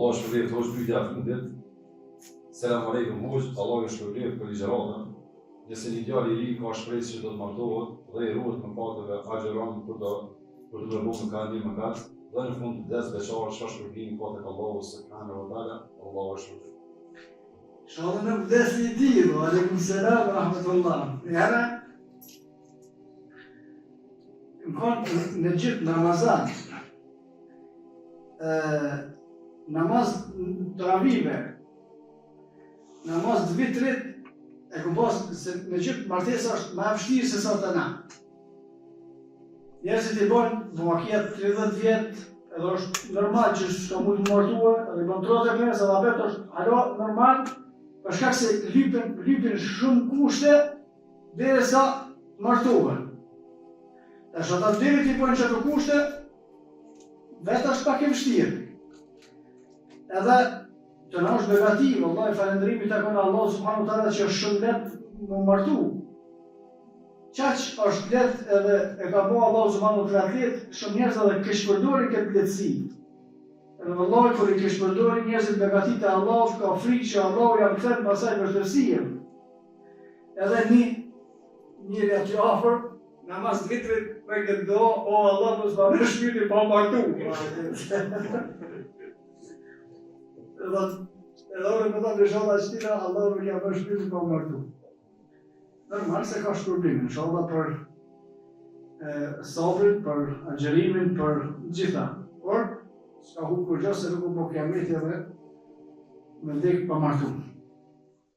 Allah shpërblet hoqë pyetja e fundit. Selam aleikum hoqë, Allah ju shpërblet për ligjëratën. Nëse një djalë i ri ka shpresë që do të martohet dhe i ruhet mëkateve, agjeron për të mëruar në kanë një mëkat, dhe në fund vdes beqar, çfarë shpërblim ka tek Allahu subhanahu wa taala, Allahu shpërblet. Inshallah në vdes një ditë, aleikum selam wa rahmatullah. Jana në gjithë Ramazan, namaz travive, namaz të vitrit, e ku pas se në gjithë martesa është më e vështirë se sa të na. Njerëzit i bojnë vomakjet 30 vjet, edhe është normal që s'ka mund të martue, edhe kontrolët e kërës, edhe abet është halo normal, për shkak se lypin shumë kushte derisa martohen. Tash ata deri t'i bojnë çato kushte, vetë është pak e vështirë. Edhe të na është begati, vallahi falëndërimi takon Allahu subhanahu wa taala që është shumë lehtë më martu. Qaq është lehtë edhe e ka bëu Allahu subhanahu wa taala lehtë, shumë njerëz edhe këshpërdorin këtë lehtësi. Edhe vallahi kur i këshpërdorin njerëzit begatit e Allahut, ka frikë që Allahu ja kthen pasaj vështirësinë. Edhe njëri aty afër namaz vitrit me këtë do, o Allah mos ma më shpirti pa martu. Edhe orë me ta bëshalla qëtina, Allah nuk ja më shpirti pa martu. Normal se ka shpërblim, inshallah për sabrin, për agjerimin, për gjitha. Por, s'ka hu kur gjë se nuk u po kiameti edhe me vdek pa martu.